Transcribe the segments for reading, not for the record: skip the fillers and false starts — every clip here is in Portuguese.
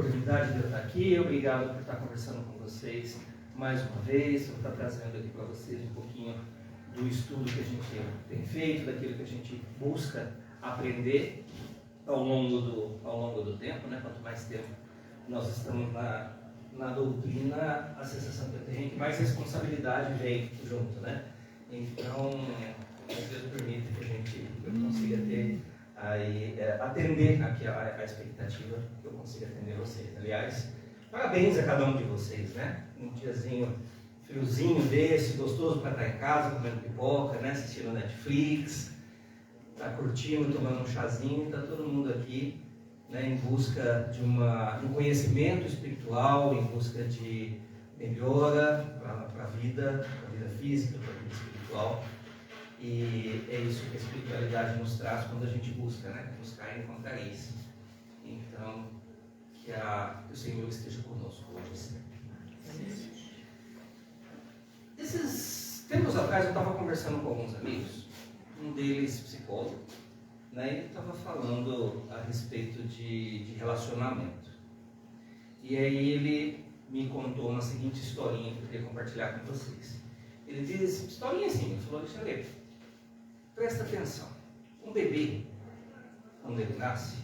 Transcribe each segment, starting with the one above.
oportunidade de eu estar aqui, obrigado por estar conversando com vocês mais uma vez, por estar trazendo aqui para vocês um pouquinho do estudo que a gente tem feito, daquilo que a gente busca aprender ao longo do tempo, né? Quanto mais tempo nós estamos na doutrina, a sensação que eu tenho é que mais responsabilidade vem junto, né? Então, Deus permite que eu consiga ter aí, atender aqui a expectativa, que eu consiga atender vocês. Aliás, parabéns a cada um de vocês, né? Um diazinho friozinho desse, gostoso para estar em casa, comendo pipoca, né? Assistindo Netflix, tá curtindo, tomando um chazinho, tá todo mundo aqui, né? Em busca de um conhecimento espiritual, em busca de melhora para a vida física, para a vida espiritual. E é isso que a espiritualidade nos traz quando a gente busca, né? Buscar e encontrar isso. Então, que o Senhor esteja conosco hoje. Esses tempos atrás eu estava conversando com alguns amigos, um deles psicólogo, né? Ele estava falando a respeito de relacionamento. E aí ele me contou uma seguinte historinha que eu queria compartilhar com vocês. Ele diz, historinha assim, ele falou, Alexandre, presta atenção, um bebê, quando ele nasce,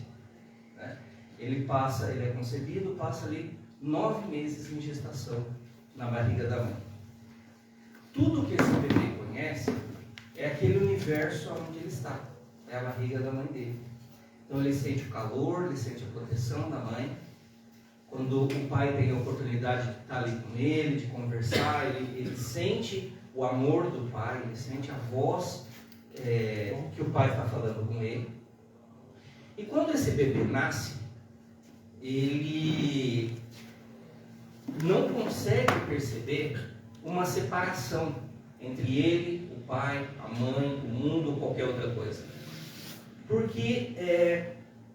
né, ele é concebido, passa ali 9 meses em gestação na barriga da mãe. Tudo que esse bebê conhece é aquele universo onde ele está, é a barriga da mãe dele. Então ele sente o calor, ele sente a proteção da mãe. Quando o pai tem a oportunidade de estar ali com ele, de conversar, ele sente o amor do pai, ele sente a voz que o pai está falando com ele. E quando esse bebê nasce, ele não consegue perceber uma separação entre ele, o pai, a mãe, o mundo ou qualquer outra coisa. Porque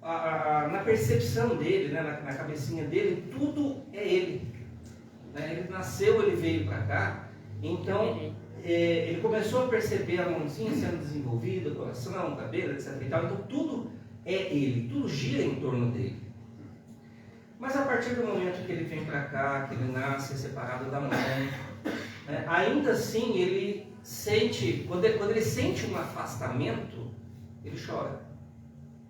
na percepção dele, né, na cabecinha dele, tudo é ele. Né? Ele nasceu, ele veio para cá, então ele começou a perceber a mãozinha sendo desenvolvida, o coração, o cabelo, etc. E tal. Então tudo é ele, tudo gira em torno dele. Mas a partir do momento que ele vem para cá, que ele nasce separado da mãe, né, ainda assim ele sente, quando ele sente um afastamento, ele chora.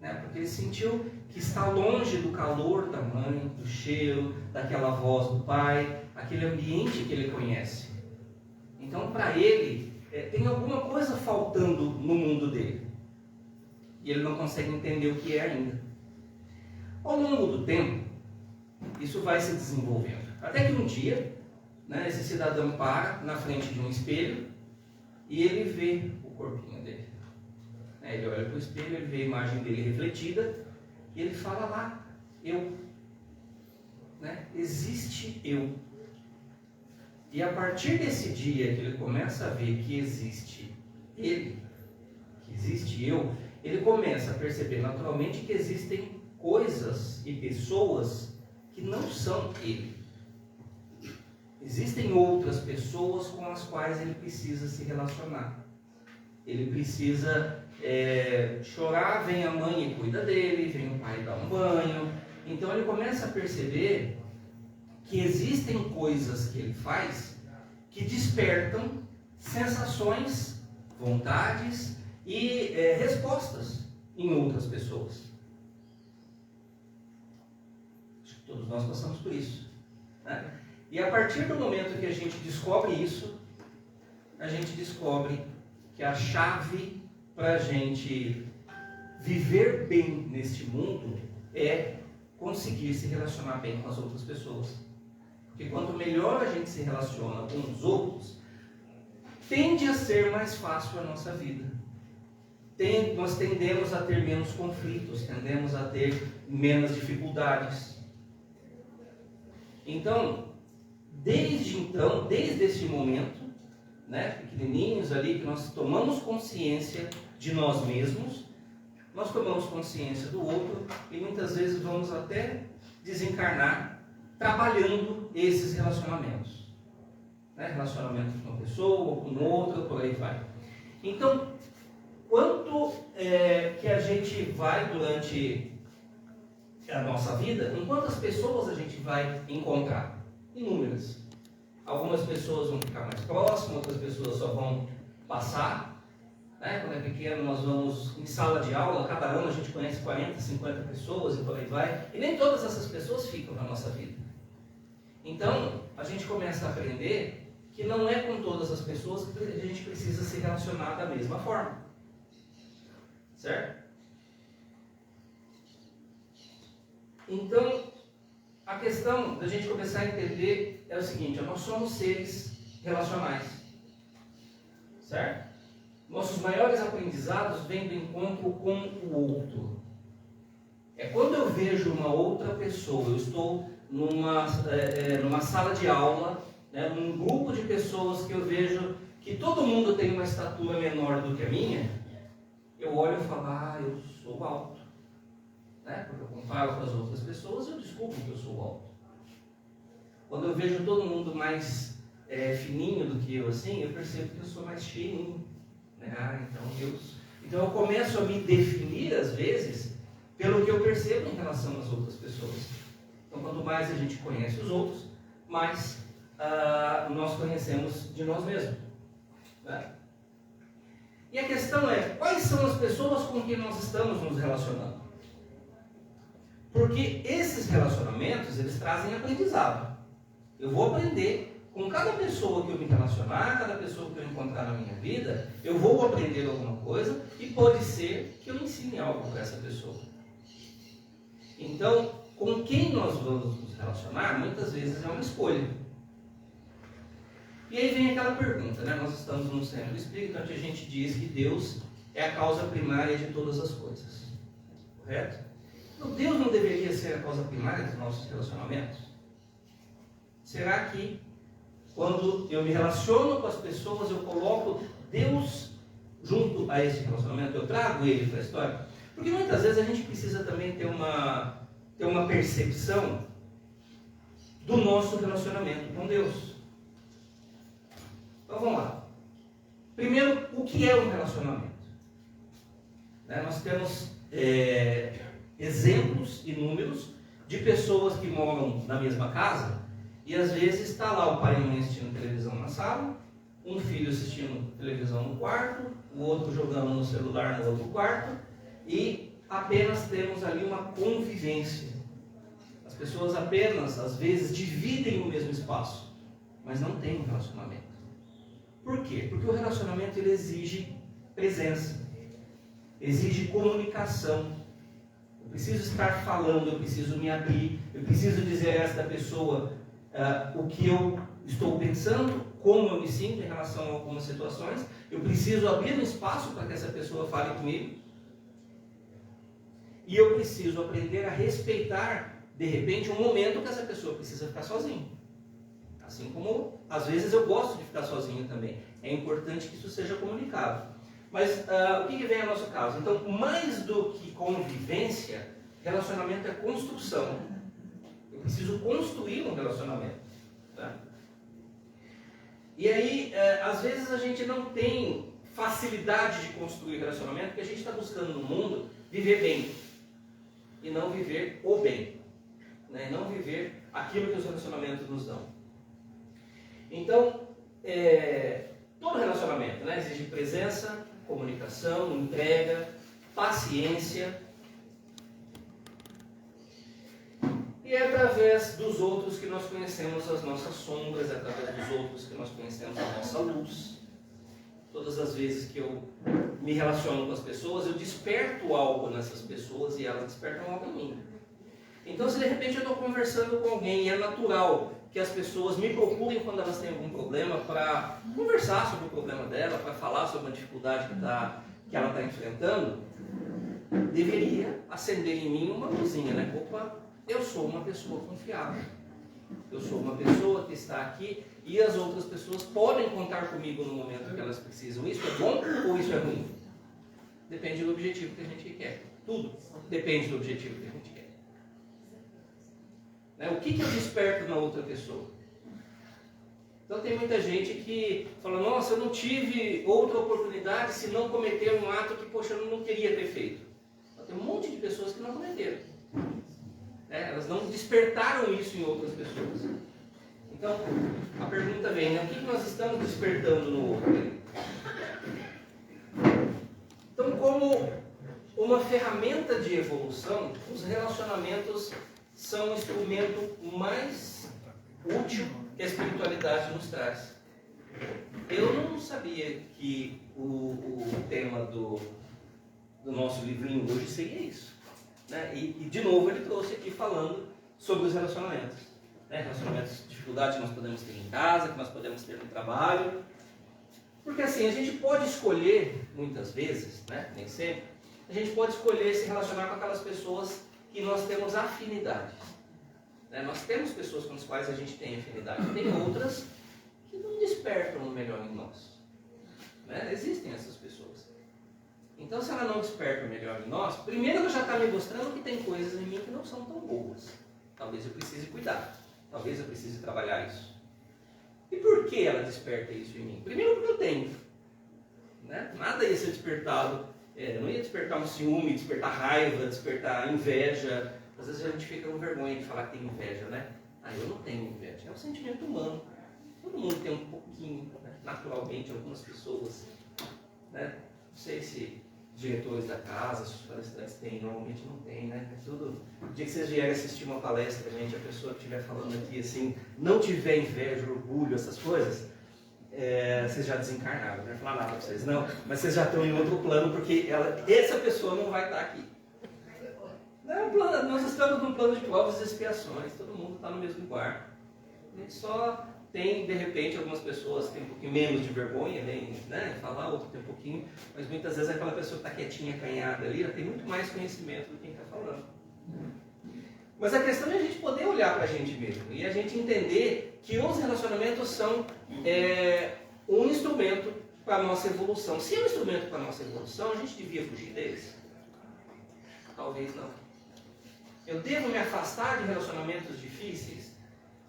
Né, porque ele sentiu que está longe do calor da mãe, do cheiro, daquela voz do pai, aquele ambiente que ele conhece. Então, para ele, tem alguma coisa faltando no mundo dele. E ele não consegue entender o que é ainda. Ao longo do tempo, isso vai se desenvolvendo. Até que um dia, né, esse cidadão para na frente de um espelho e ele vê o corpinho dele. Ele olha para o espelho, ele vê a imagem dele refletida e ele fala lá, eu. Né? Existe eu. E a partir desse dia que ele começa a ver que existe ele, que existe eu, ele começa a perceber naturalmente que existem coisas e pessoas que não são ele. Existem outras pessoas com as quais ele precisa se relacionar. Ele precisa chorar, vem a mãe e cuida dele, vem o pai dar um banho. Então ele começa a perceber que existem coisas que ele faz que despertam sensações, vontades e respostas em outras pessoas. Acho que todos nós passamos por isso, né? E a partir do momento que a gente descobre isso, a gente descobre que a chave para a gente viver bem neste mundo é conseguir se relacionar bem com as outras pessoas. Porque quanto melhor a gente se relaciona com os outros, tende a ser mais fácil a nossa vida. Nós tendemos a ter menos conflitos, tendemos a ter menos dificuldades. Então, desde esse momento, né, pequenininhos ali, que nós tomamos consciência de nós mesmos, nós tomamos consciência do outro e muitas vezes vamos até desencarnar trabalhando esses relacionamentos. Né? Relacionamento com uma pessoa, com outra, por aí vai. Então, quanto que a gente vai durante a nossa vida, em quantas pessoas a gente vai encontrar? Inúmeras. Algumas pessoas vão ficar mais próximas, outras pessoas só vão passar. Quando é pequeno, nós vamos em sala de aula, cada ano a gente conhece 40, 50 pessoas e por aí vai. E nem todas essas pessoas ficam na nossa vida. Então, a gente começa a aprender que não é com todas as pessoas que a gente precisa se relacionar da mesma forma. Certo? Então, a questão da gente começar a entender é o seguinte: nós somos seres relacionais. Certo? Nossos maiores aprendizados vêm do encontro com o outro. É quando eu vejo uma outra pessoa, eu estou numa sala de aula, num grupo de pessoas que eu vejo que todo mundo tem uma estatura menor do que a minha, eu olho e falo, eu sou alto. Porque eu comparo com as outras pessoas, eu descubro que eu sou alto. Quando eu vejo todo mundo mais fininho do que eu, assim, eu percebo que eu sou mais cheinho. Então eu começo a me definir, às vezes, pelo que eu percebo em relação às outras pessoas. Então, quanto mais a gente conhece os outros, mais nós conhecemos de nós mesmos. E a questão é, quais são as pessoas com quem nós estamos nos relacionando? Porque esses relacionamentos, eles trazem aprendizado. Eu vou aprender com cada pessoa que eu me relacionar, cada pessoa que eu encontrar na minha vida, eu vou aprender alguma coisa e pode ser que eu ensine algo para essa pessoa. Então, com quem nós vamos nos relacionar, muitas vezes é uma escolha. E aí vem aquela pergunta, Nós estamos no centro espírita, onde a gente diz que Deus é a causa primária de todas as coisas. Correto? Então, Deus não deveria ser a causa primária dos nossos relacionamentos? Será que quando eu me relaciono com as pessoas, eu coloco Deus junto a esse relacionamento, eu trago Ele para a história? Porque muitas vezes a gente precisa também ter uma percepção do nosso relacionamento com Deus. Então vamos lá. Primeiro, o que é um relacionamento? Nós temos exemplos inúmeros de pessoas que moram na mesma casa. E às vezes está lá o pai e a mãe assistindo televisão na sala, um filho assistindo televisão no quarto, o outro jogando no celular no outro quarto, e apenas temos ali uma convivência. As pessoas apenas, às vezes, dividem o mesmo espaço, mas não tem um relacionamento. Por quê? Porque o relacionamento ele exige presença, exige comunicação. Eu preciso estar falando, eu preciso me abrir, eu preciso dizer a esta pessoa o que eu estou pensando, como eu me sinto em relação a algumas situações. Eu preciso abrir um espaço para que essa pessoa fale comigo. E eu preciso aprender a respeitar, de repente, um momento que essa pessoa precisa ficar sozinha. Assim como, às vezes, eu gosto de ficar sozinho também. É importante que isso seja comunicado. Mas o que vem ao nosso caso? Então, mais do que convivência, relacionamento é construção. Eu preciso construir um relacionamento. E aí, às vezes a gente não tem facilidade de construir relacionamento, porque a gente está buscando no mundo viver bem. E não viver o bem. Não viver aquilo que os relacionamentos nos dão. Então, todo relacionamento exige presença, comunicação, entrega, paciência. E é através dos outros que nós conhecemos as nossas sombras, é através dos outros que nós conhecemos a nossa luz. Todas as vezes que eu me relaciono com as pessoas, eu desperto algo nessas pessoas e elas despertam algo em mim. Então, se de repente eu estou conversando com alguém e é natural que as pessoas me procurem quando elas têm algum problema para conversar sobre o problema dela, para falar sobre uma dificuldade que ela está enfrentando, deveria acender em mim uma luzinha, Opa, eu sou uma pessoa confiável. Eu sou uma pessoa que está aqui e as outras pessoas podem contar comigo no momento que elas precisam. Isso é bom ou isso é ruim? Depende do objetivo que a gente quer. Tudo depende do objetivo que a gente quer. O que eu desperto na outra pessoa? Então tem muita gente que fala, nossa, eu não tive outra oportunidade se não cometer um ato que, poxa, eu não queria ter feito. Tem um monte de pessoas que não cometeram. Elas não despertaram isso em outras pessoas. Então, a pergunta vem, né? O que nós estamos despertando no outro? Então, como uma ferramenta de evolução, os relacionamentos são o instrumento mais útil que a espiritualidade nos traz. Eu não sabia que o tema do nosso livrinho hoje seria isso. Né? E de novo ele trouxe aqui falando sobre os relacionamentos. Relacionamentos, dificuldades que nós podemos ter em casa, que nós podemos ter no trabalho. Porque assim, a gente pode escolher, muitas vezes, né? Nem sempre, a gente pode escolher se relacionar com aquelas pessoas que nós temos afinidade. Nós temos pessoas com as quais a gente tem afinidade. Tem outras que não despertam o melhor em nós. Existem essas pessoas. Então, se ela não desperta o melhor em nós, primeiro ela já está me mostrando que tem coisas em mim que não são tão boas. Talvez eu precise cuidar. Talvez eu precise trabalhar isso. E por que ela desperta isso em mim? Primeiro porque eu tenho. Nada ia ser despertado. Não ia despertar um ciúme, despertar raiva, despertar inveja. Às vezes a gente fica com vergonha de falar que tem inveja, né? Eu não tenho inveja. É um sentimento humano. Todo mundo tem um pouquinho, naturalmente, algumas pessoas. Não sei se diretores da casa, se os palestrantes têm, normalmente não tem, né? O dia que vocês vierem assistir uma palestra, gente, a pessoa que estiver falando aqui, assim, não tiver inveja, orgulho, essas coisas, vocês já desencarnaram, não vai falar nada para vocês, não, mas vocês já estão em outro plano, porque essa pessoa não vai estar aqui. Nós estamos num plano de provas e expiações, todo mundo está no mesmo barco. A gente só tem, de repente, algumas pessoas têm um pouquinho menos de vergonha, né, falar, outro tem um pouquinho, mas muitas vezes aquela pessoa que está quietinha, acanhada ali, ela tem muito mais conhecimento do que quem está falando. Mas a questão é a gente poder olhar para a gente mesmo e a gente entender que os relacionamentos são um instrumento para a nossa evolução. Se é um instrumento para a nossa evolução, a gente devia fugir deles? Talvez não. Eu devo me afastar de relacionamentos difíceis?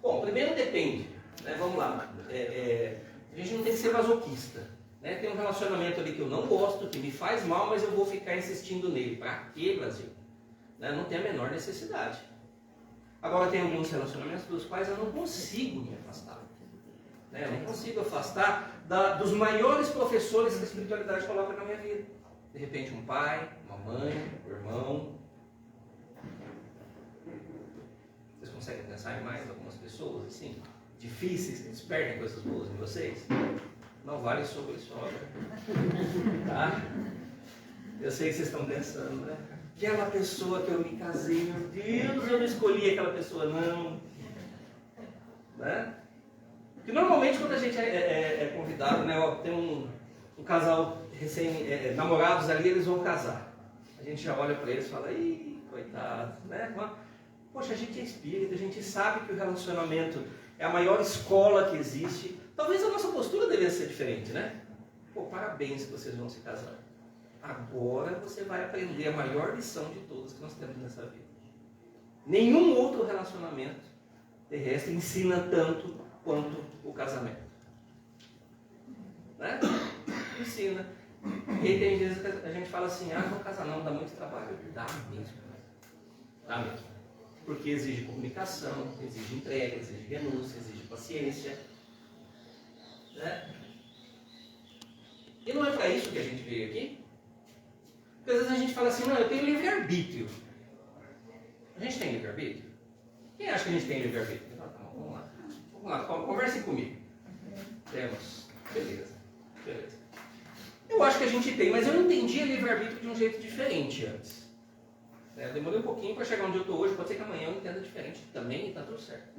Bom, primeiro depende. Vamos lá, a gente não tem que ser masoquista. Tem um relacionamento ali que eu não gosto, que me faz mal, mas eu vou ficar insistindo nele. Para quê, Brasil? Não tem a menor necessidade. Agora tem alguns relacionamentos dos quais eu não consigo me afastar. Eu não consigo afastar dos maiores professores que a espiritualidade coloca na minha vida. De repente um pai, uma mãe, um irmão. Vocês conseguem pensar em mais algumas pessoas assim? Difíceis, que despertem coisas boas em vocês? Não vale sobre sogra. Tá? Eu sei que vocês estão pensando, né? Aquela pessoa que eu me casei, meu Deus, eu não escolhi aquela pessoa, não. Porque normalmente quando a gente é convidado, tem um casal namorados ali, eles vão casar. A gente já olha para eles e fala, ih, coitado, Poxa, a gente é espírita, a gente sabe que o relacionamento é a maior escola que existe. Talvez a nossa postura deveria ser diferente, né? Parabéns que vocês vão se casar. Agora você vai aprender a maior lição de todas que nós temos nessa vida. Nenhum outro relacionamento terrestre ensina tanto quanto o casamento. Ensina. E tem vezes que a gente fala assim, não casar não, dá muito trabalho. Dá mesmo. Dá mesmo. Porque exige comunicação, exige entrega, exige renúncia, exige paciência. E não é para isso que a gente veio aqui? Porque às vezes a gente fala assim, não, eu tenho livre-arbítrio. A gente tem livre-arbítrio? Quem acha que a gente tem livre-arbítrio? Então, vamos lá, conversem comigo. Temos. Beleza. Eu acho que a gente tem, mas eu entendia livre-arbítrio de um jeito diferente antes. Eu demorei um pouquinho para chegar onde eu estou hoje, pode ser que amanhã eu entenda diferente também e está tudo certo,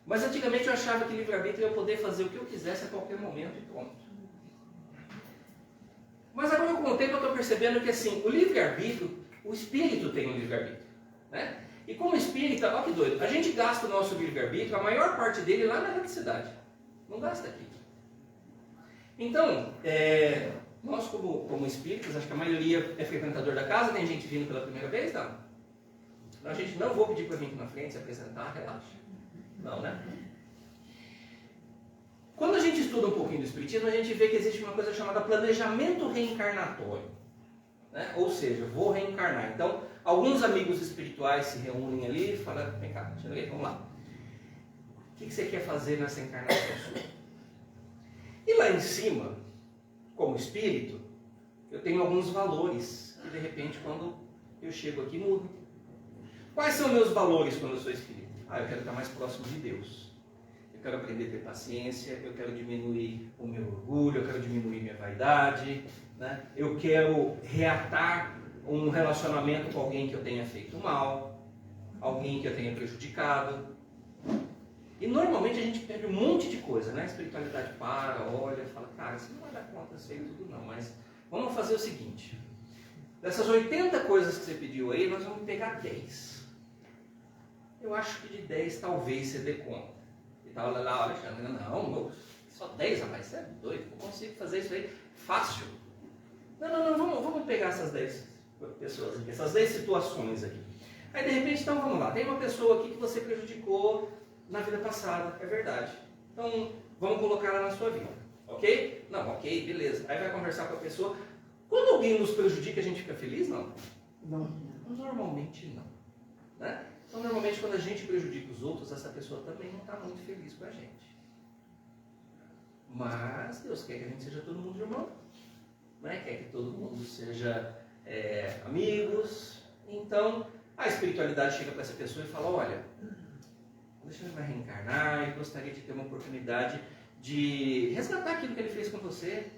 Mas antigamente eu achava que livre-arbítrio eu ia poder fazer o que eu quisesse a qualquer momento e pronto. Mas agora com o tempo eu estou percebendo que assim, o livre-arbítrio, o espírito tem um livre-arbítrio. E como espírita, olha que doido, a gente gasta o nosso livre-arbítrio, a maior parte dele lá na eletricidade. Não gasta aqui. Então, nós como espíritas, acho que a maioria é frequentador da casa, tem gente vindo pela primeira vez? Não. A gente não vou pedir para vir aqui na frente se apresentar, relaxa. Não, Quando a gente estuda um pouquinho do espiritismo, a gente vê que existe uma coisa chamada planejamento reencarnatório. Ou seja, vou reencarnar. Então, Alguns amigos espirituais se reúnem ali e falam, vem cá, vamos lá. O que você quer fazer nessa encarnação sua? E lá em cima, como espírito, eu tenho alguns valores que de repente quando eu chego aqui mudam. Quais são meus valores quando eu sou espírito? Eu quero estar mais próximo de Deus. Eu quero aprender a ter paciência, eu quero diminuir o meu orgulho, eu quero diminuir minha vaidade, né? Eu quero reatar um relacionamento com alguém que eu tenha feito mal, alguém que eu tenha prejudicado. E normalmente a gente pede um monte de coisa, né? A espiritualidade olha, fala, cara, você não vai dar conta disso aí tudo não, mas vamos fazer o seguinte, dessas 80 coisas que você pediu aí, nós vamos pegar 10. Eu acho que de 10 talvez você dê conta. E tal, lá, Alexandre, não, só 10, rapaz, você é doido, eu consigo fazer isso aí fácil. Não, vamos pegar essas 10 pessoas aqui, essas 10 situações aqui. Aí de repente, então vamos lá, tem uma pessoa aqui que você prejudicou na vida passada, é verdade. Então vamos colocar ela na sua vida, ok? Não, ok, beleza. Aí vai conversar com a pessoa. Quando alguém nos prejudica, a gente fica feliz? Não. Normalmente não. Né? Então normalmente quando a gente prejudica os outros, essa pessoa também não está muito feliz com a gente. Mas Deus quer que a gente seja todo mundo irmão. Né? Quer que todo mundo seja amigos. Então a espiritualidade chega para essa pessoa e fala, olha, Alexandre vai reencarnar e gostaria de ter uma oportunidade de resgatar aquilo que ele fez com você.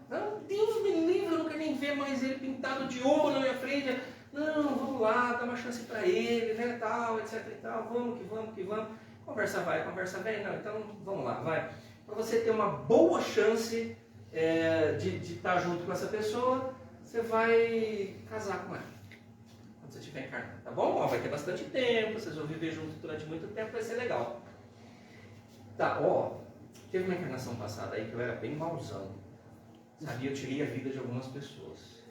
Não, Deus me livre, eu não quero nem ver mais ele pintado de ouro na minha frente. Não, vamos lá, dá uma chance para ele, né, tal, etc e tal. Vamos que vamos. Conversa vai, conversa vem. Não, então vamos lá, vai. Para você ter uma boa chance de estar junto com essa pessoa, você vai casar com ela. Quando você estiver encarnando, tá bom? Vai ter bastante tempo, vocês vão viver juntos durante muito tempo, vai ser legal. Tá, teve uma encarnação passada aí que eu era bem mauzão. Sabia, eu tirei a vida de algumas pessoas.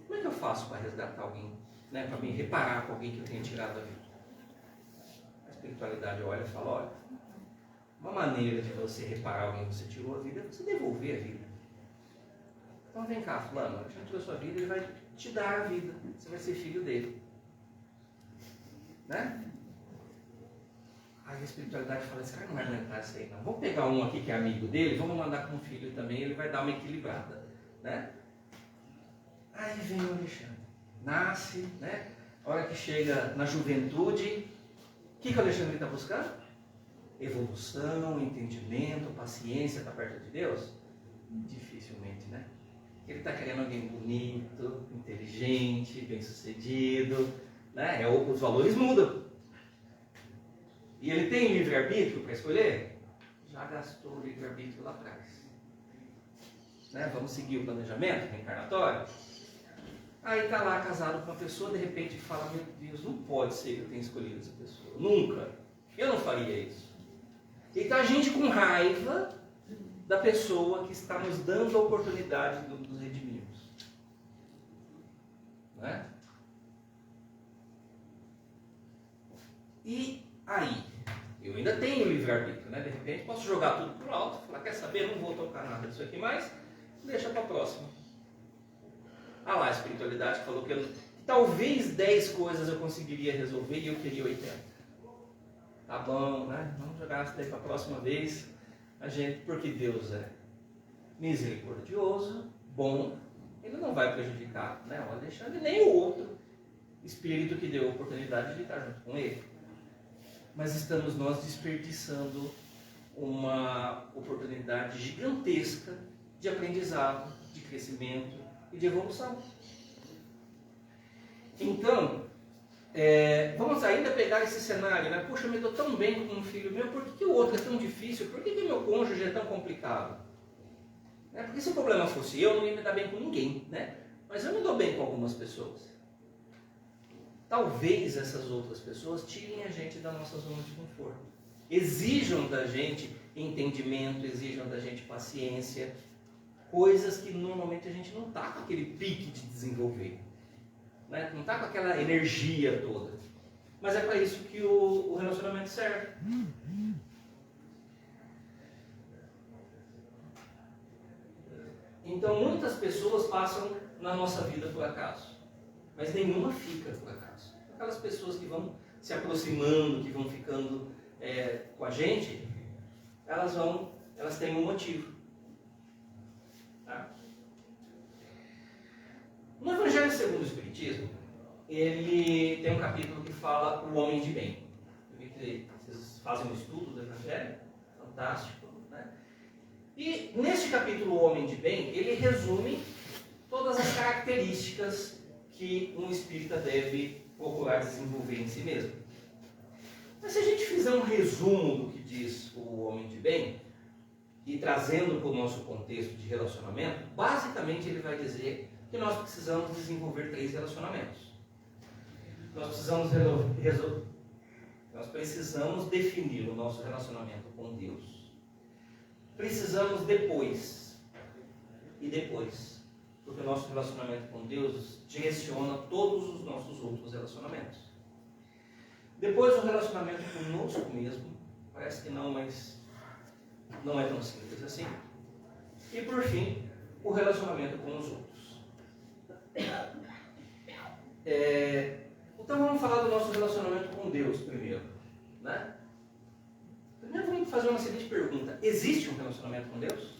Como é que eu faço para resgatar alguém? Né, para me reparar com alguém que eu tenha tirado a vida? A espiritualidade olha e fala, olha, uma maneira de você reparar alguém que você tirou a vida é você devolver a vida. Então vem cá, fulano, a gente tirou a sua vida, ele vai te dar a vida. Você vai ser filho dele. Né? Aí a espiritualidade fala, esse cara não vai aguentar isso aí não. Vamos pegar um aqui que é amigo dele, vamos mandar como filho também, ele vai dar uma equilibrada. Né? Aí vem o Alexandre. Nasce, né? A hora que chega na juventude, o que o Alexandre está buscando? Evolução, entendimento, paciência, está perto de Deus? Dificilmente, né? Ele está querendo alguém bonito, inteligente, bem-sucedido, né? Os valores mudam. E ele tem livre-arbítrio para escolher? Já gastou o livre-arbítrio lá atrás. Né? Vamos seguir o planejamento reencarnatório? Aí está lá casado com uma pessoa, de repente fala, meu Deus, não pode ser que eu tenha escolhido essa pessoa. Nunca. Eu não faria isso. E está a gente com raiva da pessoa que está nos dando a oportunidade dos redimirmos. Né? E aí, eu ainda tenho livre-arbítrio, né? De repente posso jogar tudo por alto, falar, quer saber, não vou tocar nada disso aqui mais, deixa para a próxima. Lá, a espiritualidade falou que talvez 10 coisas eu conseguiria resolver e eu queria 80. Tá bom, né? Vamos jogar isso daí para a próxima vez. Porque Deus é misericordioso, bom, ele não vai prejudicar, né, o Alexandre, nem o outro espírito que deu a oportunidade de estar junto com ele. Mas estamos nós desperdiçando uma oportunidade gigantesca de aprendizado, de crescimento e de evolução. Então, vamos ainda pegar esse cenário, né? Puxa, eu me dou tão bem com um filho meu, por que o outro é tão difícil? Por que meu cônjuge é tão complicado? Porque se o problema fosse eu, não ia me dar bem com ninguém, né? Mas eu me dou bem com algumas pessoas. Talvez essas outras pessoas tirem a gente da nossa zona de conforto. Exijam da gente entendimento, exijam da gente paciência, coisas que normalmente a gente não está com aquele pique de desenvolver. Né? Não está com aquela energia toda. Mas é para isso que o relacionamento serve. Então muitas pessoas passam na nossa vida por acaso. mas nenhuma fica por acaso. Aquelas pessoas que vão se aproximando, que vão ficando com a gente, elas têm um motivo. Tá? No Evangelho segundo o Espiritismo, ele tem um capítulo que fala o homem de bem. Eu vi que vocês fazem um estudo do Evangelho, fantástico, né? E neste capítulo, o homem de bem, ele resume todas as características que um espírita deve procurar desenvolver em si mesmo. Mas se a gente fizer um resumo do que diz o homem de bem, e trazendo para o nosso contexto de relacionamento, basicamente ele vai dizer que nós precisamos desenvolver 3 relacionamentos. Nós precisamos definir o nosso relacionamento com Deus. Precisamos depois, porque o nosso relacionamento com Deus direciona todos os nossos outros relacionamentos. Depois o relacionamento conosco mesmo, parece que não, mas não é tão simples assim. E por fim, o relacionamento com os outros. Então vamos falar do nosso relacionamento com Deus primeiro, né? Primeiro vamos fazer uma seguinte pergunta: existe um relacionamento com Deus?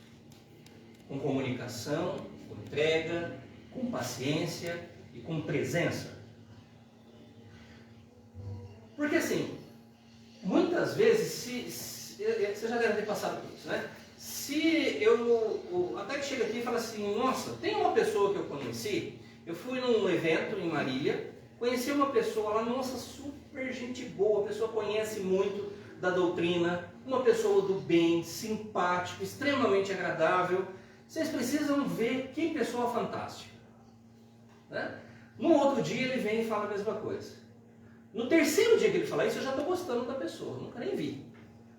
Com comunicação, com entrega, com paciência e com presença? Porque assim, muitas vezes, você já deve ter passado por isso, né? Se eu até que chega aqui e fala assim, nossa, tem uma pessoa que eu conheci, eu fui num evento em Marília, conheci uma pessoa lá, nossa, super gente boa, a pessoa conhece muito da doutrina, uma pessoa do bem, simpático, extremamente agradável. Vocês precisam ver que pessoa fantástica, né? No outro dia ele vem e fala a mesma coisa. No terceiro dia que ele fala isso, eu já estou gostando da pessoa, nunca nem vi,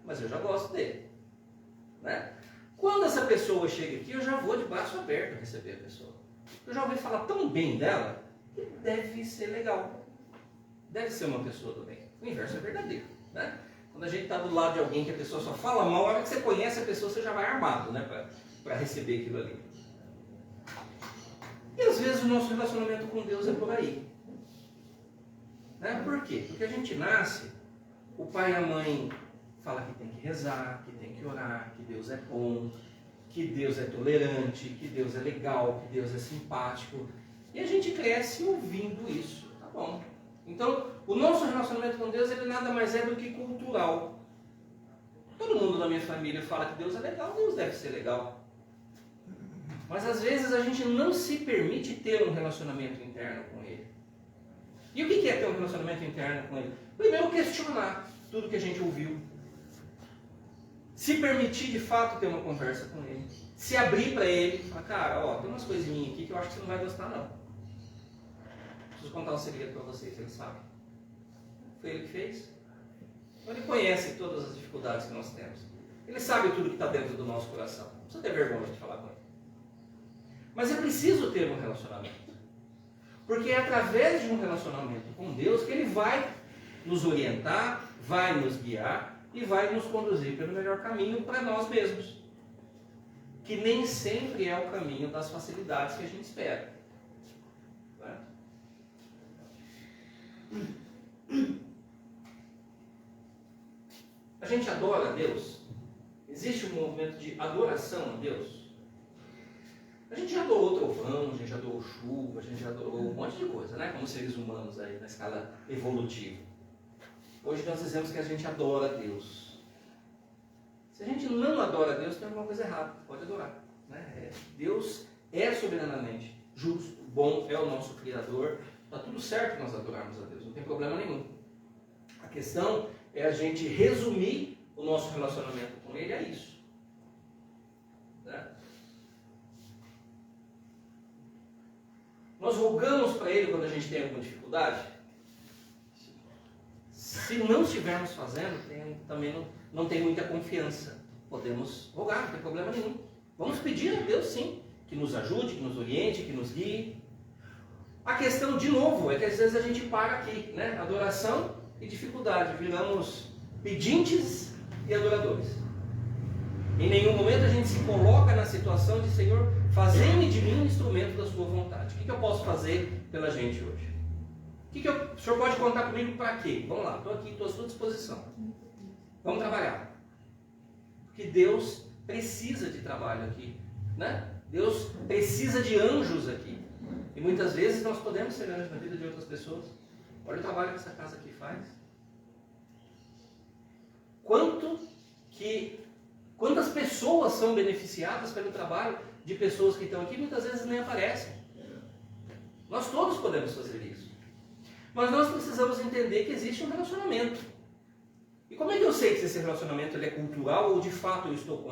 mas eu já gosto dele, né? Quando essa pessoa chega aqui, eu já vou de braço aberto receber a pessoa. Eu já ouvi falar tão bem dela, que deve ser legal, deve ser uma pessoa do bem. O inverso é verdadeiro, né? Quando a gente está do lado de alguém que a pessoa só fala mal, a hora que você conhece a pessoa, você já vai armado, né, para receber aquilo ali. E às vezes o nosso relacionamento com Deus é por aí. Né? Por quê? Porque a gente nasce, o pai e a mãe falam que tem que rezar, que tem que orar, que Deus é bom, que Deus é tolerante, que Deus é legal, que Deus é simpático. E a gente cresce ouvindo isso, tá bom? Então, o nosso relacionamento com Deus, ele nada mais é do que cultural. Todo mundo na minha família fala que Deus é legal, Deus deve ser legal. Mas às vezes a gente não se permite ter um relacionamento interno com Ele. E o que é ter um relacionamento interno com Ele? Primeiro, questionar tudo que a gente ouviu. Se permitir de fato ter uma conversa com Ele. Se abrir para Ele. Falar, cara, ó, tem umas coisinhas aqui que eu acho que você não vai gostar não. Preciso contar um segredo para vocês, Ele sabe. Foi Ele que fez. Então Ele conhece todas as dificuldades que nós temos. Ele sabe tudo que está dentro do nosso coração. Não precisa ter vergonha de falar com Ele. Mas é preciso ter um relacionamento. Porque é através de um relacionamento com Deus que Ele vai nos orientar, vai nos guiar e vai nos conduzir pelo melhor caminho para nós mesmos. Que nem sempre é o caminho das facilidades que a gente espera. A gente adora a Deus. Existe um movimento de adoração a Deus. A gente já adorou trovão, a gente já adorou chuva, a gente já adorou um monte de coisa, né? Como seres humanos aí na escala evolutiva. Hoje nós dizemos que a gente adora a Deus. Se a gente não adora a Deus, tem alguma coisa errada. Pode adorar, né? Deus é soberanamente justo, bom, é o nosso Criador. Está tudo certo nós adorarmos a Deus, não tem problema nenhum. A questão é a gente resumir o nosso relacionamento com Ele a isso. Né? Nós rogamos para Ele quando a gente tem alguma dificuldade? Se não estivermos fazendo, também não tem muita confiança. Podemos rogar, não tem problema nenhum. Vamos pedir a Deus sim, que nos ajude, que nos oriente, que nos guie. A questão, de novo, é que às vezes a gente para aqui, né? Adoração e dificuldade. Viramos pedintes e adoradores. Em nenhum momento a gente se coloca na situação de, Senhor, fazei-me de mim um instrumento da sua vontade. O que eu posso fazer pela gente hoje. O senhor pode contar comigo para quê? Vamos lá, estou aqui, estou à sua disposição. Vamos trabalhar. Porque Deus precisa de trabalho aqui, né? Deus precisa de anjos aqui. E muitas vezes nós podemos ser anjos na vida de outras pessoas. Olha o trabalho que essa casa aqui faz. Quantas pessoas são beneficiadas pelo trabalho de pessoas que estão aqui, muitas vezes nem aparecem. Nós todos podemos fazer isso. Mas nós precisamos entender que existe um relacionamento. E como é que eu sei se esse relacionamento ele é cultural ou de fato eu estou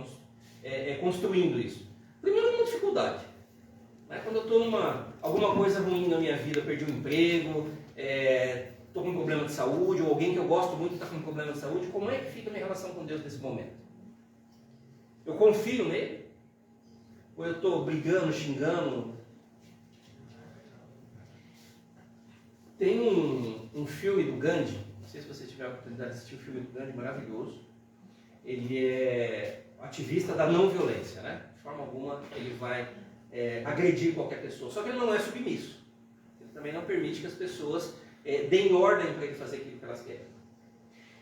construindo isso? Primeiro, uma dificuldade. Né? Quando eu estou alguma coisa ruim na minha vida, perdi um emprego, estou com um problema de saúde, ou alguém que eu gosto muito está com um problema de saúde, como é que fica a minha relação com Deus nesse momento? Eu confio nele? Ou eu estou brigando, xingando? Tem um filme do Gandhi, não sei se você tiver a oportunidade de assistir o filme do Gandhi, maravilhoso. Ele é ativista da não violência, né? De forma alguma ele vai agredir qualquer pessoa, só que ele não é submisso. Ele também não permite que as pessoas deem ordem para ele fazer aquilo que elas querem.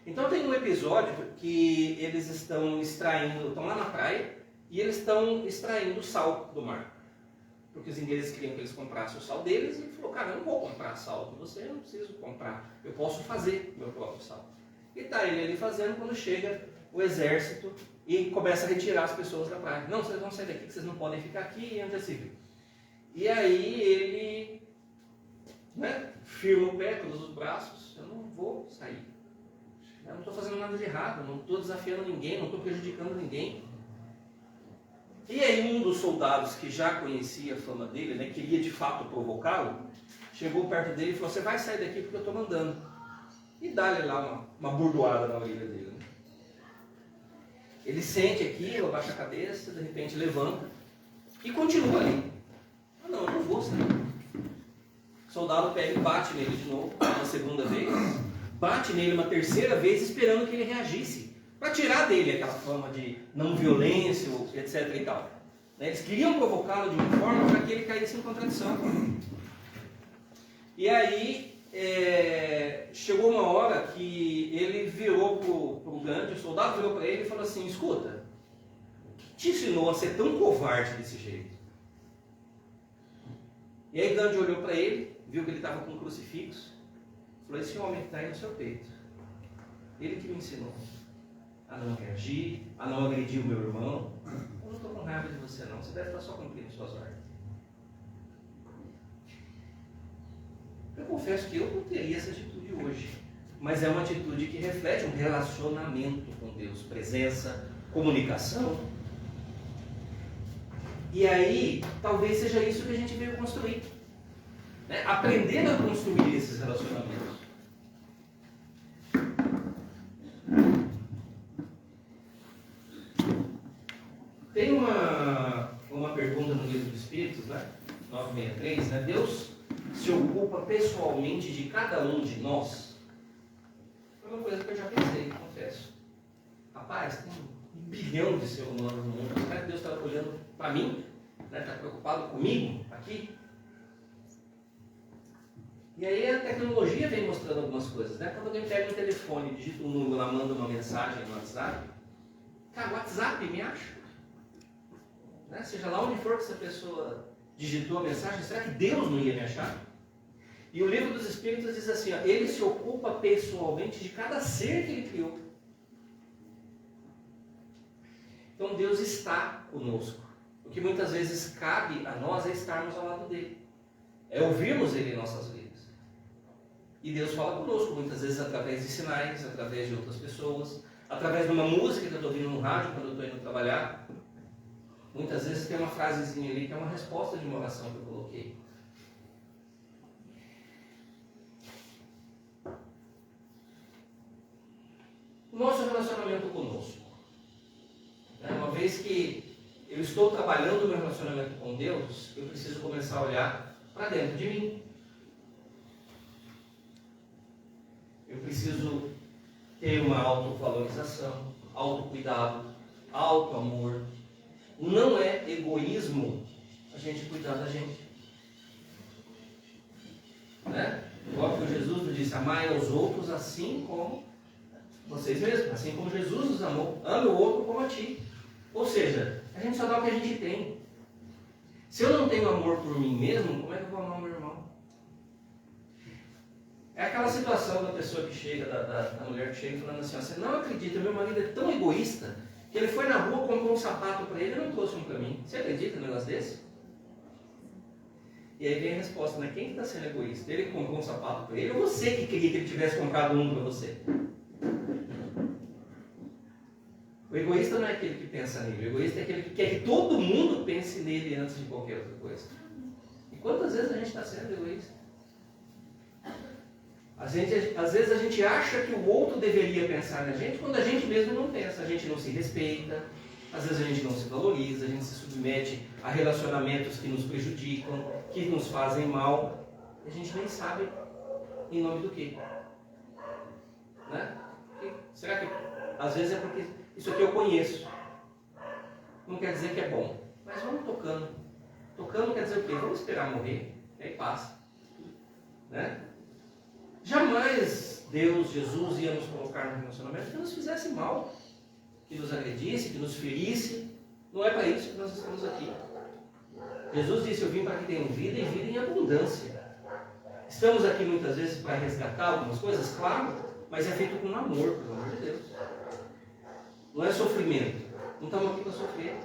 Então tem um episódio que eles estão lá na praia, e eles estão extraindo sal do mar. Porque os ingleses queriam que eles comprassem o sal deles, e ele falou, cara, eu não vou comprar sal de você, eu não preciso comprar, eu posso fazer meu próprio sal. E está ele ali fazendo, quando chega o exército e começa a retirar as pessoas da praia. Não, vocês vão sair daqui, que vocês não podem ficar aqui, e onde é civil. E aí ele firma o pé, cruza os braços, eu não vou sair. Eu não estou fazendo nada de errado, não estou desafiando ninguém, não estou prejudicando ninguém. E aí um dos soldados que já conhecia a fama dele, né, queria de fato provocá-lo, chegou perto dele e falou, você vai sair daqui porque eu estou mandando. E dá-lhe lá uma burdoada na orelha dele. Né? Ele sente aquilo, abaixa a cabeça, de repente levanta e continua ali. Ah não, eu não vou sair. O soldado pega e bate nele de novo, uma segunda vez, bate nele uma terceira vez, esperando que ele reagisse. Para tirar dele aquela fama de não violência, etc. e tal. Eles queriam provocá-lo de uma forma para que ele caísse em contradição. E aí, chegou uma hora que ele virou para o Gandhi, o soldado virou para ele e falou assim, escuta, o que te ensinou a ser tão covarde desse jeito? E aí Gandhi olhou para ele, viu que ele estava com um crucifixo, falou, esse homem que está aí no seu peito, ele que me ensinou a não reagir, a não agredir o meu irmão. Eu não estou com raiva de você não, você deve estar só cumprindo suas ordens. Eu confesso que eu não teria essa atitude hoje, mas é uma atitude que reflete um relacionamento com Deus, presença, comunicação. E aí, talvez seja isso que a gente veio construir, né? Aprender a construir esses relacionamentos. Tem uma pergunta no Livro dos Espíritos, né? 963, né? Deus se ocupa pessoalmente de cada um de nós? Foi uma coisa que eu já pensei, confesso. Rapaz, tem 1 bilhão de seres humanos no mundo. Será que Deus está olhando para mim? Está preocupado comigo aqui? E aí a tecnologia vem mostrando algumas coisas, né? Quando alguém pega um telefone, digita um número, ela manda uma mensagem no WhatsApp, cara, o WhatsApp me acha. Né? Seja lá onde for que essa pessoa digitou a mensagem, será que Deus não ia me achar? E o Livro dos Espíritos diz assim, ó, ele se ocupa pessoalmente de cada ser que ele criou. Então Deus está conosco. O que muitas vezes cabe a nós é estarmos ao lado dele, é ouvirmos ele em nossas vidas. E Deus fala conosco muitas vezes através de sinais, através de outras pessoas, através de uma música que eu estou ouvindo no rádio quando eu estou indo trabalhar. Muitas vezes tem uma frasezinha ali que é uma resposta de uma oração que eu coloquei. O nosso relacionamento conosco. Uma vez que eu estou trabalhando o meu relacionamento com Deus, eu preciso começar a olhar para dentro de mim. Eu preciso ter uma autovalorização, autocuidado, autoamor. Não é egoísmo a gente cuidar da gente. Né? O próprio Jesus nos disse: amai aos outros assim como vocês mesmos, assim como Jesus nos amou. Ame o outro como a ti. Ou seja, a gente só dá o que a gente tem. Se eu não tenho amor por mim mesmo, como é que eu vou amar o meu irmão? É aquela situação da pessoa que chega, da mulher que chega falando assim: você não acredita, meu marido é tão egoísta que ele foi na rua, comprou um sapato para ele e não trouxe um para mim. Você acredita num negócio desse? E aí vem a resposta, né? Quem está sendo egoísta? Ele que comprou um sapato para ele ou você que queria que ele tivesse comprado um para você? O egoísta não é aquele que pensa nele, o egoísta é aquele que quer que todo mundo pense nele antes de qualquer outra coisa. E quantas vezes a gente está sendo egoísta? Às vezes a gente acha que o outro deveria pensar na gente quando a gente mesmo não pensa. A gente não se respeita, às vezes a gente não se valoriza, a gente se submete a relacionamentos que nos prejudicam, que nos fazem mal. E a gente nem sabe em nome do quê. Né? Será que às vezes é porque isso aqui eu conheço? Não quer dizer que é bom, mas vamos tocando. Tocando quer dizer o quê? Vamos esperar morrer, e aí passa. Né? Jamais Deus, Jesus, ia nos colocar num relacionamento que nos fizesse mal, que nos agredisse, que nos ferisse. Não é para isso que nós estamos aqui. Jesus disse: eu vim para que tenham vida e vida em abundância. Estamos aqui muitas vezes para resgatar algumas coisas, claro, mas é feito com amor, pelo amor de Deus. Não é sofrimento. Não estamos aqui para sofrer.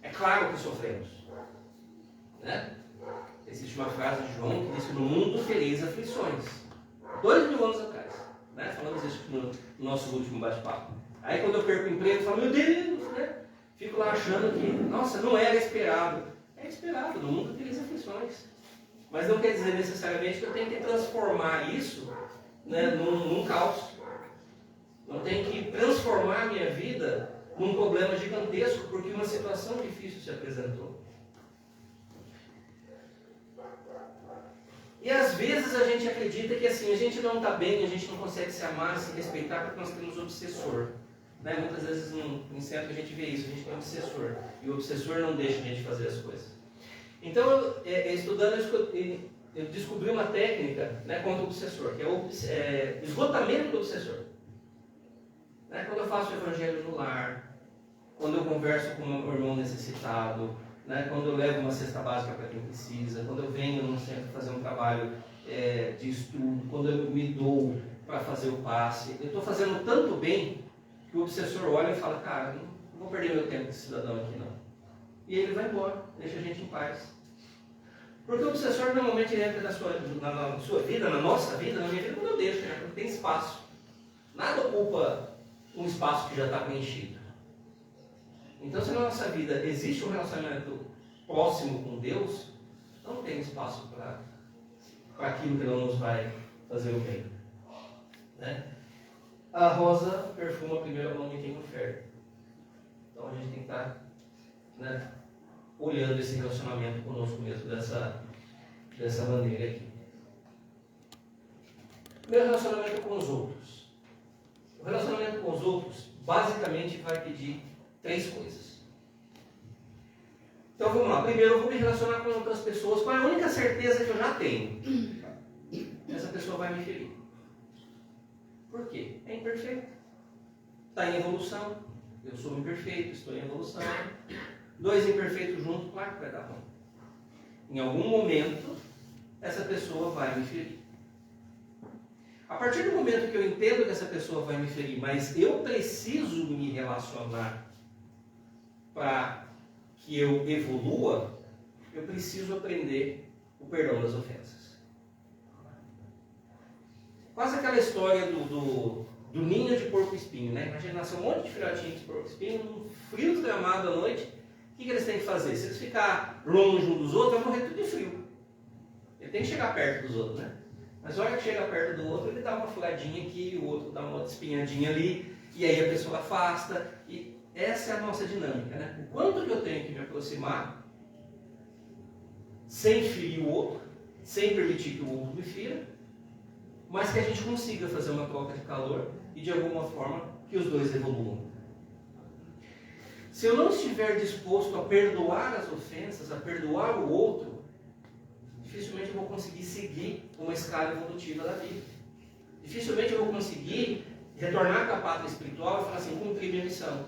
É claro que sofremos. Né? Existe uma frase de João que diz que no mundo tereis aflições. 2000 anos atrás. Né? Falamos isso no nosso último bate-papo. Aí quando eu perco o emprego, eu falo: meu Deus, né? Fico lá achando que, nossa, não era esperado. É esperado, no mundo tereis aflições. Mas não quer dizer necessariamente que eu tenho que transformar isso, né, num caos. Não tenho que transformar a minha vida num problema gigantesco porque uma situação difícil se apresentou. E às vezes a gente acredita que assim, a gente não está bem, a gente não consegue se amar, se respeitar porque nós temos obsessor. Né? Muitas vezes no centro a gente vê isso, a gente tem obsessor. E o obsessor não deixa a gente fazer as coisas. Então, estudando, eu descobri uma técnica, né, contra o obsessor, que é o esgotamento do obsessor. Né? Quando eu faço o evangelho no lar, quando eu converso com um irmão necessitado, né, quando eu levo uma cesta básica para quem precisa, quando eu venho no centro fazer um trabalho de estudo, quando eu me dou para fazer o passe, eu estou fazendo tanto bem que o obsessor olha e fala: cara, não vou perder meu tempo com esse cidadão aqui não. E ele vai embora, deixa a gente em paz. Porque o obsessor normalmente entra na sua vida, na nossa vida, na minha vida, quando eu deixo, né? Porque tem espaço. Nada ocupa um espaço que já está preenchido. Então, se na nossa vida existe um relacionamento próximo com Deus, não tem espaço para aquilo que não nos vai fazer o bem. Né? A rosa perfuma primeiro a mão de quem oferta. Então, a gente tem que estar, né, olhando esse relacionamento conosco mesmo dessa maneira aqui. Meu relacionamento com os outros. O relacionamento com os outros basicamente vai pedir 3 coisas. Então vamos lá. Primeiro eu vou me relacionar com outras pessoas com a única certeza que eu já tenho: essa pessoa vai me ferir. Por quê? É imperfeito. Está em evolução. Eu sou imperfeito, estou em evolução. 2 imperfeitos juntos, claro que vai dar ruim. Em algum momento, essa pessoa vai me ferir. A partir do momento que eu entendo que essa pessoa vai me ferir, mas eu preciso me relacionar para que eu evolua, eu preciso aprender o perdão das ofensas. Quase aquela história do ninho de porco-espinho, né? Imagina, nasceu um monte de filhotinhos de porco-espinho, num frio desgramado à noite. O que eles têm que fazer? Se eles ficar longe um dos outros, vai morrer tudo de frio. Ele tem que chegar perto dos outros, né? Mas a hora que chega perto do outro, ele dá uma furadinha aqui, o outro dá uma outra espinhadinha ali, e aí a pessoa afasta. E essa é a nossa dinâmica, né? O quanto que eu tenho que me aproximar sem ferir o outro, sem permitir que o outro me fira, mas que a gente consiga fazer uma troca de calor e de alguma forma que os dois evoluam. Se eu não estiver disposto a perdoar as ofensas, a perdoar o outro, dificilmente eu vou conseguir seguir uma escala evolutiva da vida. Dificilmente eu vou conseguir retornar para a pátria espiritual e falar assim, cumprir minha missão.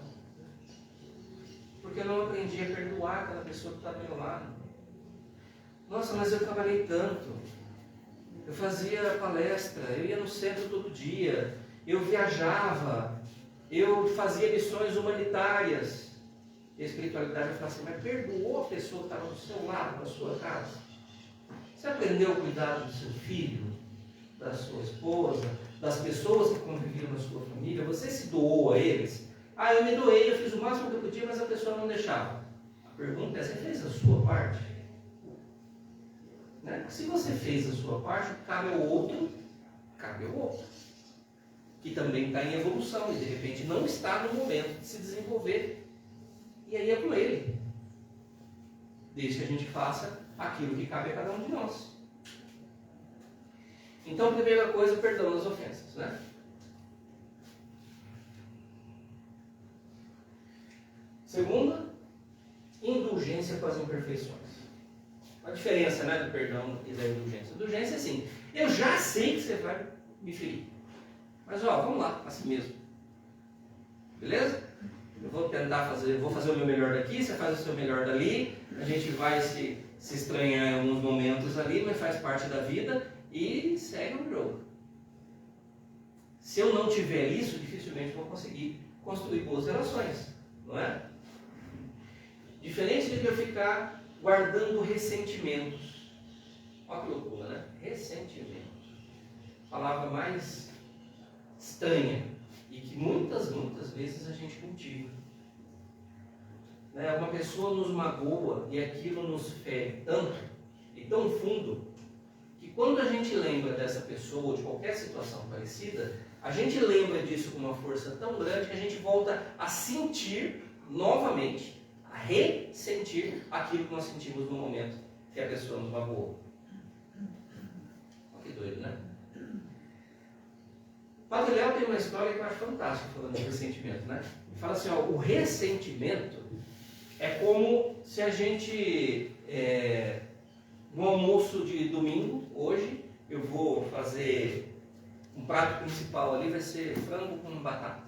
Porque eu não aprendi a perdoar aquela pessoa que está do meu lado. Nossa, mas eu trabalhei tanto. Eu fazia palestra, eu ia no centro todo dia, eu viajava, eu fazia missões humanitárias. E a espiritualidade vai falar assim, mas perdoou a pessoa que estava do seu lado, na sua casa? Você aprendeu a cuidar do seu filho, da sua esposa, das pessoas que conviviam na sua família? Você se doou a eles? Ah, eu me doei, eu fiz o máximo que eu podia, mas a pessoa não deixava. A pergunta é, você fez a sua parte? Né? Se você fez a sua parte, cabe ao outro, que também está em evolução e de repente não está no momento de se desenvolver. E aí é com ele. Desde que a gente faça aquilo que cabe a cada um de nós. Então, primeira coisa, perdão das ofensas, né? Segunda, indulgência com as imperfeições. A diferença, né, do perdão e da indulgência. A indulgência é assim, eu já sei que você vai me ferir. Mas ó, vamos lá, assim mesmo. Beleza? Eu vou tentar fazer, vou fazer o meu melhor daqui, você faz o seu melhor dali, a gente vai se estranhar em alguns momentos ali, mas faz parte da vida e segue o jogo. Se eu não tiver isso, dificilmente vou conseguir construir boas relações, não é? Diferente de eu ficar guardando ressentimentos. Olha que loucura, né? Ressentimentos. Palavra mais estranha e que muitas vezes a gente cultiva. Né? Uma pessoa nos magoa e aquilo nos fere tanto e tão fundo que quando a gente lembra dessa pessoa ou de qualquer situação parecida, a gente lembra disso com uma força tão grande que a gente volta a sentir novamente, a ressentir aquilo que nós sentimos no momento que a pessoa nos magoou. Olha que doido, né? Padre Léo tem uma história que eu acho fantástica falando de ressentimento, né? Ele fala assim, ó, o ressentimento é como se a gente, no almoço de domingo, hoje, eu vou fazer um prato principal ali, vai ser frango com batata.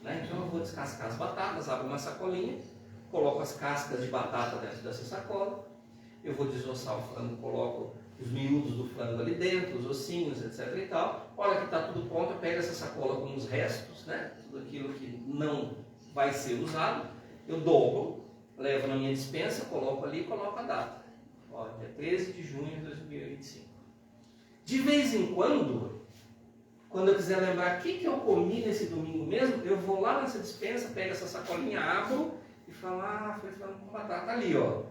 Né? Então eu vou descascar as batatas, abro uma sacolinha, coloco as cascas de batata dentro dessa sacola, eu vou desossar o frango, coloco os miúdos do frango ali dentro, os ossinhos, etc e tal. A hora que está tudo pronto, eu pego essa sacola com os restos, né? Tudo aquilo que não vai ser usado, eu dobro, levo na minha despensa, coloco ali e coloco a data. Ó, dia 13 de junho de 2025. De vez em quando eu quiser lembrar o que eu comi nesse domingo mesmo, eu vou lá nessa despensa, pego essa sacolinha, abro e falo, foi frango com batata ali, ó.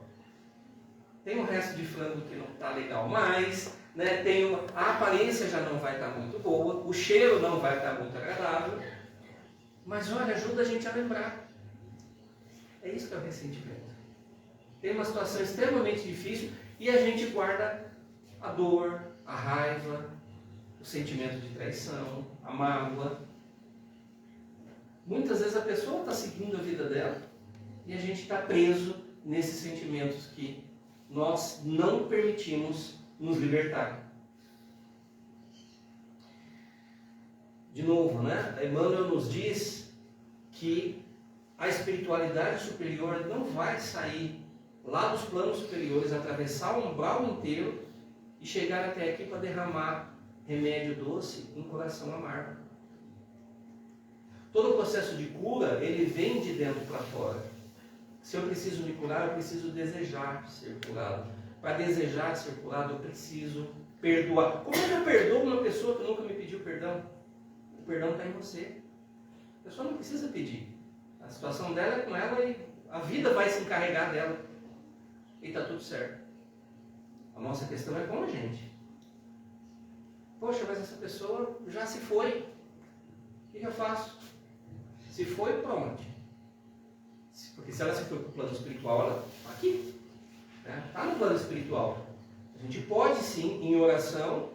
Tem um resto de frango que não está legal mais, né? A aparência já não vai estar muito boa, o cheiro não vai estar muito agradável, mas olha, ajuda a gente a lembrar. É isso que é o ressentimento. Tem uma situação extremamente difícil e a gente guarda a dor, a raiva, o sentimento de traição, a mágoa. Muitas vezes a pessoa está seguindo a vida dela e a gente está preso nesses sentimentos que nós não permitimos nos libertar. De novo, né? Emmanuel nos diz que a espiritualidade superior não vai sair lá dos planos superiores, atravessar o umbral inteiro e chegar até aqui para derramar remédio doce em coração amargo. Todo o processo de cura, ele vem de dentro para fora. Se eu preciso me curar, eu preciso desejar ser curado. Para desejar ser curado, eu preciso perdoar. Como é que eu perdoo uma pessoa que nunca me pediu perdão? O perdão está em você. A pessoa não precisa pedir. A situação dela é com ela e a vida vai se encarregar dela. E está tudo certo. A nossa questão é com a gente. Poxa, mas essa pessoa já se foi. O que eu faço? Se foi, para onde? Porque se ela se foi para o plano espiritual, ela está aqui. Está no plano espiritual. A gente pode sim, em oração,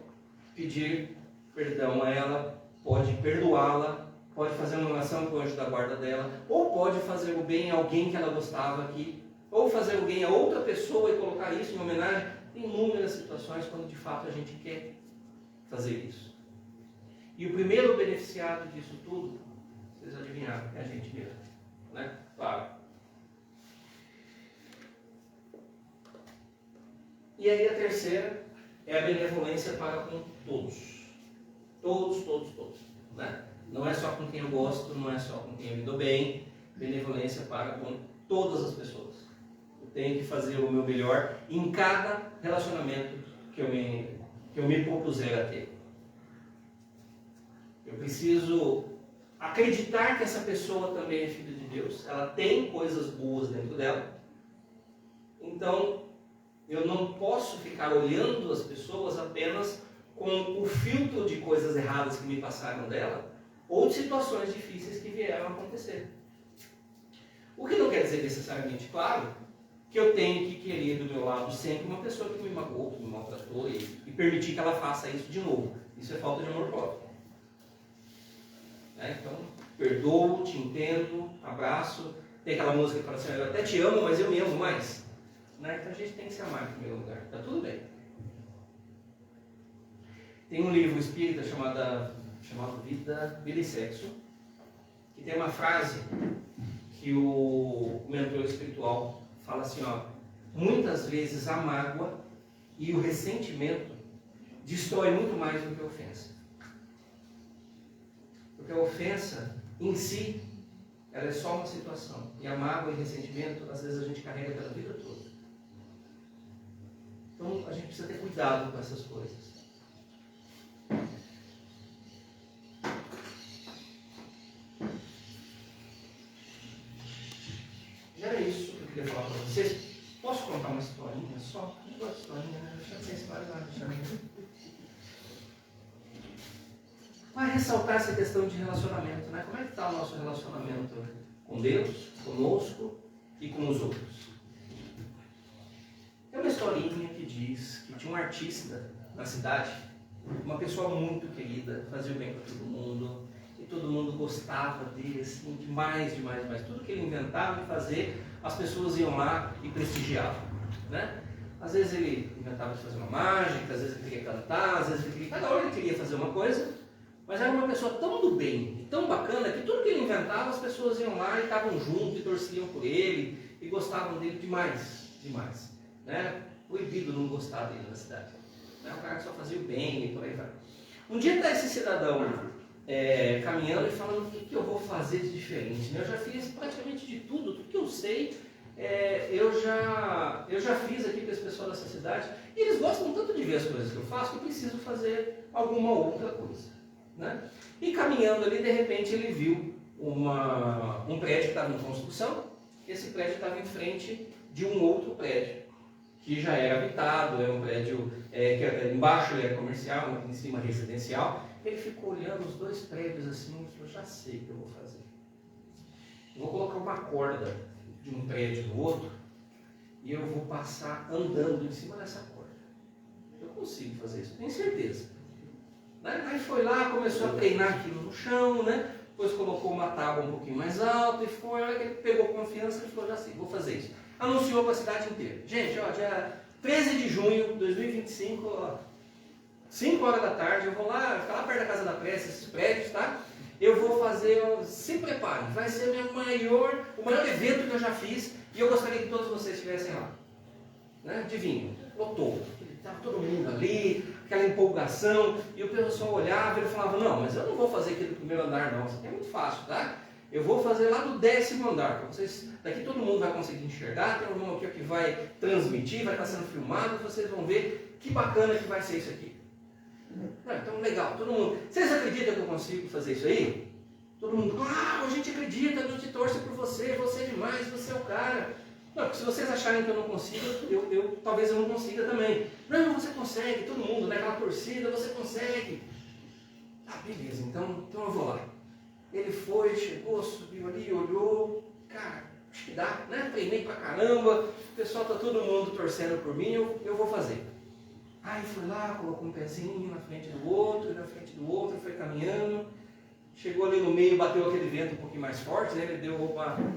pedir perdão a ela, pode perdoá-la, pode fazer uma oração com o anjo da guarda dela, ou pode fazer o bem a alguém que ela gostava aqui, ou fazer o bem a outra pessoa e colocar isso em homenagem. inúmeras situações quando de fato a gente quer fazer isso. E o primeiro beneficiado disso tudo, vocês adivinharam, é a gente mesmo, né? Claro. E aí a terceira é a benevolência para com todos. Todos. Né? Não é só com quem eu gosto, não é só com quem eu me dou bem. Benevolência para com todas as pessoas. Eu tenho que fazer o meu melhor em cada relacionamento que eu me propuser a ter. Eu preciso acreditar que essa pessoa também é filha de Deus. Ela tem coisas boas dentro dela. Então, eu não posso ficar olhando as pessoas apenas com o filtro de coisas erradas que me passaram dela ou de situações difíceis que vieram a acontecer. O que não quer dizer necessariamente, claro, que eu tenho que querer do meu lado sempre uma pessoa que me magoou, que me maltratou e permitir que ela faça isso de novo. Isso é falta de amor próprio. Então, perdoo, te entendo, abraço. Tem aquela música que fala assim, eu até te amo, mas eu me amo mais. Então a gente tem que se amar em primeiro lugar. Está tudo bem. Tem um livro espírita chamado Vida e Sexo, que tem uma frase que o mentor espiritual fala assim, muitas vezes a mágoa e o ressentimento destrói muito mais do que a ofensa. Porque a ofensa em si, ela é só uma situação. E a mágoa e o ressentimento, às vezes a gente carrega pela vida toda. Então a gente precisa ter cuidado com essas coisas. Já era isso que eu queria falar para vocês. Posso contar uma historinha só? Não gosto de historinha, né? Já tem história lá, para ressaltar essa questão de relacionamento, né? Como é que está o nosso relacionamento com Deus, conosco e com os outros? Tem uma historinha que diz que tinha um artista na cidade, uma pessoa muito querida, fazia o bem para todo mundo, e todo mundo gostava dele, assim, demais. Tudo que ele inventava de fazer, as pessoas iam lá e prestigiavam, né? Às vezes ele inventava de fazer uma mágica, às vezes ele queria cantar, às vezes ele queria, cada hora ele queria fazer uma coisa, mas era uma pessoa tão do bem e tão bacana que tudo que ele inventava, as pessoas iam lá e estavam junto e torciam por ele e gostavam dele demais. Né? Proibido não gostar dele na cidade. Né? O cara que só fazia o bem e por aí vai. Um dia está esse cidadão caminhando e falando, o que eu vou fazer de diferente? Né? Eu já fiz praticamente de tudo que eu sei, eu já fiz aqui para as pessoas dessa cidade, e eles gostam tanto de ver as coisas que eu faço que eu preciso fazer alguma outra coisa. Né? E caminhando ali, de repente ele viu um prédio que estava em construção. Esse prédio estava em frente de um outro prédio que já era habitado, era um prédio que embaixo era comercial, em cima residencial. Ele ficou olhando os dois prédios assim e falou, já sei o que eu vou fazer. Eu vou colocar uma corda de um prédio no outro e eu vou passar andando em cima dessa corda. Eu consigo fazer isso, tenho certeza. Né? Aí foi lá, começou a treinar aquilo no chão, né? Depois colocou uma tábua um pouquinho mais alta e foi, ele pegou confiança e falou, já sei, vou fazer isso. Anunciou para a cidade inteira. Gente, dia 13 de junho de 2025, 5 horas da tarde, eu vou lá, ficar lá perto da Casa da Prece, esses prédios, tá? Eu vou fazer, se preparem, vai ser o maior evento que eu já fiz e eu gostaria que todos vocês estivessem lá. Né? Adivinha, lotou. Estava todo mundo ali, aquela empolgação, e o pessoal olhava e ele falava, não, mas eu não vou fazer aqui do primeiro andar não, isso aqui é muito fácil, tá? Eu vou fazer lá do 10º andar, para vocês, daqui todo mundo vai conseguir enxergar, tem um irmão aqui que vai transmitir, vai estar sendo filmado, vocês vão ver que bacana que vai ser isso aqui. Então, legal, todo mundo, vocês acreditam que eu consigo fazer isso aí? Todo mundo, a gente acredita, a gente torce por você é demais, você é o cara. Não, porque se vocês acharem que eu não consigo, talvez eu não consiga também. Não, você consegue, todo mundo, né? Aquela torcida, você consegue. Beleza, então eu vou lá. Ele foi, chegou, subiu ali, olhou, cara, acho que dá, né? Treinei pra caramba, o pessoal tá todo mundo torcendo por mim, eu vou fazer. Aí foi lá, colocou um pezinho na frente do outro, foi caminhando. Chegou ali no meio, bateu aquele vento um pouquinho mais forte, né? Ele deu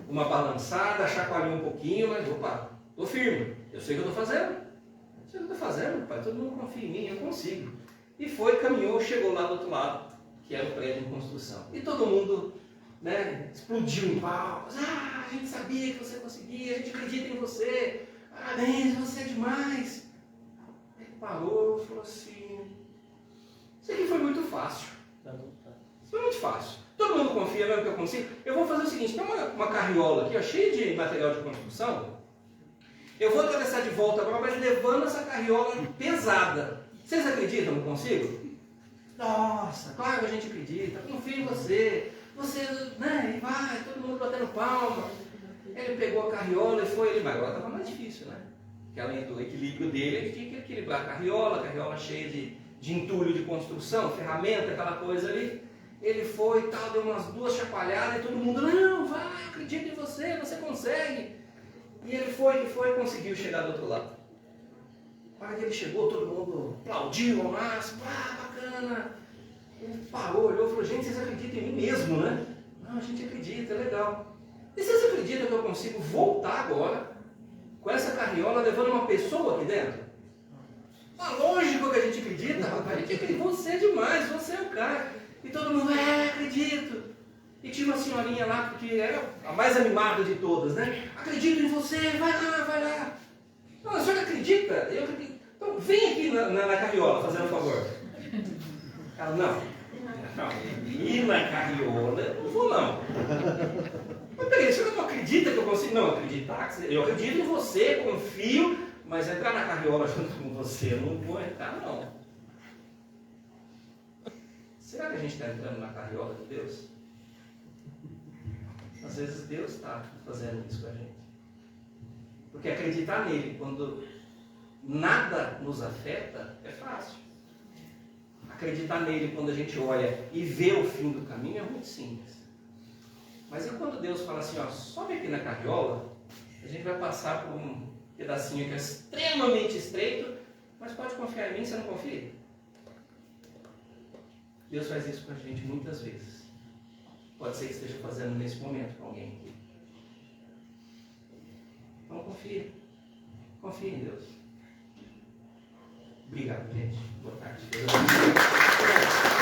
uma balançada, chacoalhou um pouquinho, mas opa, tô firme, eu sei o que eu tô fazendo. Não sei o que eu estou fazendo, pai, todo mundo confia em mim, eu consigo. E foi, caminhou, chegou lá do outro lado, que era o prédio em construção. E todo mundo, né, explodiu em palmas. Ah, a gente sabia que você conseguia, a gente acredita em você. Parabéns, você é demais. Ele parou e falou assim, isso aqui foi muito fácil. Foi muito fácil. Todo mundo confia mesmo que eu consigo. Eu vou fazer o seguinte, tem uma carriola aqui, ó, cheia de material de construção. Eu vou atravessar de volta agora, mas levando essa carriola pesada. Vocês acreditam que eu consigo? Nossa, claro que a gente acredita, confia em você. Você, né, e vai, todo mundo batendo palma. Ele pegou a carriola e foi, mas agora estava mais difícil, né? Porque além do equilíbrio dele, ele tinha que equilibrar a carriola cheia de entulho de construção, ferramenta, aquela coisa ali. Ele foi e tal, deu umas 2 chacoalhadas e todo mundo, não, vai, acredito em você, você consegue. E ele foi e conseguiu chegar do outro lado. Na hora que ele chegou, todo mundo aplaudiu ao máximo, bacana. Ele parou, olhou e falou, gente, vocês acreditam em mim mesmo, né? Não, a gente acredita, é legal. E vocês acreditam que eu consigo voltar agora com essa carriola levando uma pessoa aqui dentro? Ah, lógico que a gente acredita, rapaz, a gente acredita, você é demais, você é o cara. E todo mundo, acredito. E tinha uma senhorinha lá, que era a mais animada de todas, né? Acredito em você, vai lá, vai lá. Não, a senhora acredita? Eu acredito. Então vem aqui na carriola, fazendo um favor. Ela, não, ir na carriola, eu não vou não. Mas peraí, a senhora não acredita que eu consigo? Não, acreditar, eu acredito em você, confio, mas entrar na carriola junto com você, eu não vou entrar não. Será que a gente está entrando na carriola de Deus? Às vezes Deus está fazendo isso com a gente. Porque acreditar nele quando nada nos afeta é fácil. Acreditar nele quando a gente olha e vê o fim do caminho é muito simples. Mas e quando Deus fala assim, ó, sobe aqui na carriola, a gente vai passar por um pedacinho que é extremamente estreito, mas pode confiar em mim, você não confia? Deus faz isso com a gente muitas vezes. Pode ser que esteja fazendo nesse momento com alguém aqui. Então confia. Confia em Deus. Obrigado, gente. Boa tarde. Deus abençoe.